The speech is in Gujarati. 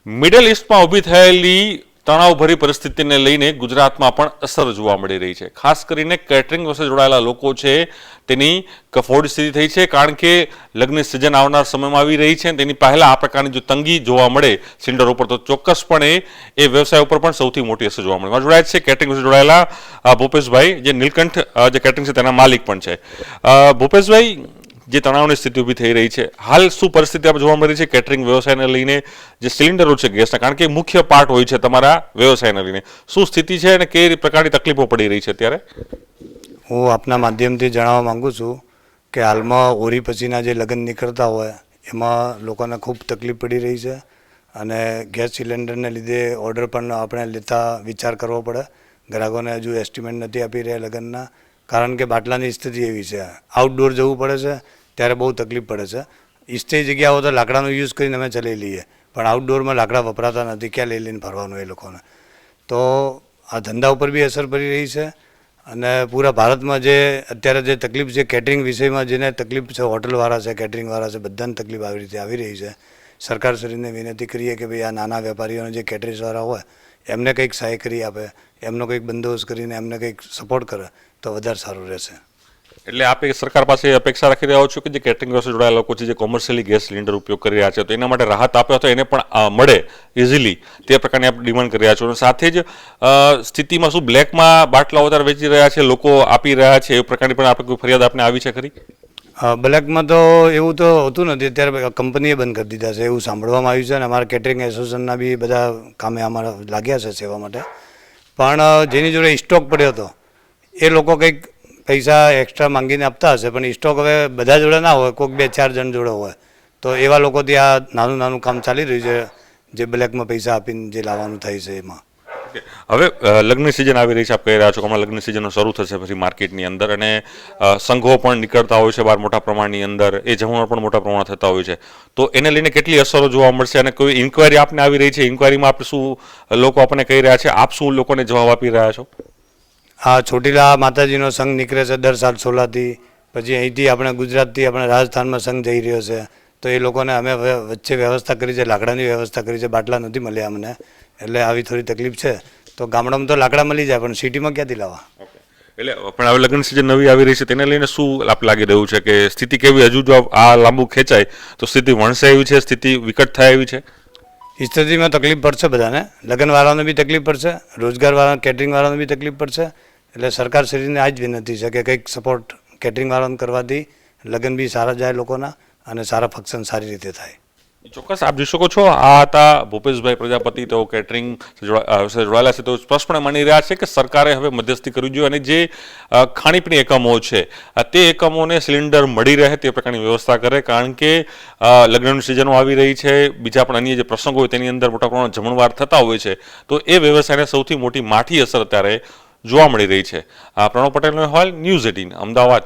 મિડલ ઇસ્ટમાં ઊભી થયેલી તણાવભરી પરિસ્થિતિને લઈને ગુજરાતમાં પણ અસર જોવા મળી રહી છે. ખાસ કરીને કેટરિંગ સાથે જોડાયેલા લોકો છે તેની કફોડી સ્થિતિ થઈ છે, કારણ કે લગ્ન સિઝન આવનાર સમયમાં આવી રહી છે. તેની પહેલા આ પ્રકારની જો તંગી જોવા મળે સિલિન્ડર ઉપર, તો ચોક્કસપણે એ વ્યવસાય ઉપર પણ સૌથી મોટી અસર જોવા મળે. જોડાયા છે કેટરિંગ સાથે જોડાયેલા ભૂપેશભાઈ, જે નીલકંઠ જે કેટરિંગ છે તેના માલિક પણ છે. ભૂપેશભાઈ, જે તણાવની સ્થિતિ ઊભી થઈ રહી છે, હાલ શું પરિસ્થિતિ આપણે જોવા મળી છે કેટરિંગ વ્યવસાયને લઈને? જે સિલિન્ડરો છે ગેસના, કારણ કે મુખ્ય પાર્ટ હોય છે તમારા વ્યવસાયને લઈને, શું સ્થિતિ છે અને કઈ પ્રકારની તકલીફો પડી રહી છે અત્યારે? હું આપના માધ્યમથી જણાવવા માંગુ છું કે હાલમાં હોળી પછીના જે લગ્ન નીકળતા હોય એમાં લોકોને ખૂબ તકલીફ પડી રહી છે, અને ગેસ સિલિન્ડરને લીધે ઓર્ડર પણ આપણે લેતા વિચાર કરવો પડે. ગ્રાહકોને હજુ એસ્ટિમેટ નથી આપી રહ્યા લગ્નના, કારણ કે બાટલાની સ્થિતિ એવી છે. આઉટડોર જવું પડે છે ત્યારે બહુ તકલીફ પડે છે. ઇસ્ટે જગ્યાઓ તો લાકડાનો યુઝ કરીને અમે ચલાવી લઈએ, પણ આઉટડોરમાં લાકડા વપરાતા નથી. ક્યાં લઈ લઈને ફરવાનું એ લોકોને? તો આ ધંધા ઉપર બી અસર પડી રહી છે. અને પૂરા ભારતમાં જે અત્યારે જે તકલીફ છે કેટરિંગ વિષયમાં, જેને તકલીફ છે, હોટલવાળા છે, કેટરિંગવાળા છે, બધાને તકલીફ આવી રીતે આવી રહી છે. સરકારશ્રીને વિનંતી કરીએ કે ભાઈ આ નાના વેપારીઓને જે કેટરિંગ્સવાળા હોય એમને કંઈક સહાય કરી આપે, એમનો કંઈક બંદોબસ્ત કરીને એમને કંઈક સપોર્ટ કરે તો વધારે સારું રહેશે. એટલે આપ સરકાર પાસે અપેક્ષા રાખી રહ્યા છો કે જે કેટરિંગ સાથે જોડાયેલા લોકો છે, જે કોમર્શિયલી ગેસ સિલિન્ડર ઉપયોગ કરી રહ્યા છે, તો એના માટે રાહત આપે તો એને પણ મળે ઇઝીલી, તે પ્રકારની આપ ડિમાન્ડ કરી રહ્યા છો. અને સાથે જ સ્થિતિમાં શું બ્લેકમાં બાટલા વધારે વેચી રહ્યા છે, લોકો આપી રહ્યા છે, એ પ્રકારની પણ આપણે કોઈ ફરિયાદ આપને આવી છે ખરી? બ્લેકમાં તો એવું તો હોતું નથી. અત્યારે કંપનીએ બંધ કરી દીધા છે એવું સાંભળવામાં આવ્યું છે, અને અમારા કેટરિંગ એસોસિએશનના બી બધા કામે અમારા લાગ્યા છે સેવા માટે. પણ જેની જોડે સ્ટોક પડ્યો હતો એ લોકો કંઈક પૈસા એક્સ્ટ્રા માંગીને આપતા હશે, પણ સ્ટોક હવે બધા જોડે ના હોય, કોઈક 2-4 જણ જોડે હોય, તો એવા લોકોથી આ નાનું નાનું કામ ચાલી રહ્યું છે, જે બ્લેકમાં પૈસા આપીને જે લાવવાનું થાય છે એમાં. હવે લગ્ન સિઝન આવી રહી છે, આપ કહી રહ્યા છો કે હમણાં લગ્ન સિઝન શરૂ થશે પછી માર્કેટની અંદર, અને સંઘો પણ નીકળતા હોય છે બહાર મોટા પ્રમાણની અંદર, એ જમણવાર પણ મોટા પ્રમાણ થતા હોય છે, તો એને લઈને કેટલી અસરો જોવા મળશે? અને કોઈ ઇન્કવાયરી આપને આવી રહી છે? ઇન્કવાયરીમાં આપણે શું લોકો આપણને કહી રહ્યા છે, આપ શું લોકોને જવાબ આપી રહ્યા છો? આ ચોટીલા માતાજીનો સંઘ નીકળે છે દર સાલ 16થી, પછી અહીંથી આપણે ગુજરાતથી આપણે રાજસ્થાનમાં સંઘ જઈ રહ્યો છે, તો એ લોકોને અમે વચ્ચે વ્યવસ્થા કરી છે, લાકડાની વ્યવસ્થા કરી છે. બાટલા નથી મળ્યા અમને, એટલે આવી થોડી તકલીફ છે. તો ગામડામાં તો લાકડા મળી જાય, પણ સિટીમાં ક્યાંથી લાવવા? એટલે પણ હવે લગ્ન સિઝન નવી આવી રહી છે, તેને લઈને શું આપ લાગી રહ્યું છે કે સ્થિતિ કેવી? હજુ જો આ લાંબુ ખેંચાય તો સ્થિતિ વણસે એવી છે, સ્થિતિ વિકટ થાય એવી છે? સ્થિતિમાં તકલીફ પડશે બધાને. લગ્નવાળાને બી તકલીફ પડશે, રોજગારવાળા કેટરિંગવાળાને બી તકલીફ પડશે. એટલે સરકારશ્રીને આ જ વિનંતી છે કે કંઈક સપોર્ટ કેટરિંગવાળાને કરવાથી લગ્ન બી સારા જાય લોકોના, અને સારા ફંક્શન સારી રીતે થાય. ચોક્કસ આપ જોઈ શકો છો, આ હતા ભૂપેશભાઈ પ્રજાપતિ. તેઓ કેટરિંગ જોડાયેલા છે, તો સ્પષ્ટપણે માની રહ્યા છે કે સરકારે હવે મધ્યસ્થી કરવી જોઈએ, અને જે ખાણીપીણી એકમો છે તે એકમોને સિલિન્ડર મળી રહે તે પ્રકારની વ્યવસ્થા કરે, કારણ કે લગ્નની સિઝનો આવી રહી છે, બીજા પણ અન્ય જે પ્રસંગો હોય તેની અંદર મોટા પ્રમાણમાં જમણવાર થતા હોય છે, તો એ વ્યવસાયને સૌથી મોટી માઠી અસર અત્યારે જોવા મળી રહી છે. પ્રણવ પટેલનો અહેવાલ, ન્યૂઝ 18 અમદાવાદ.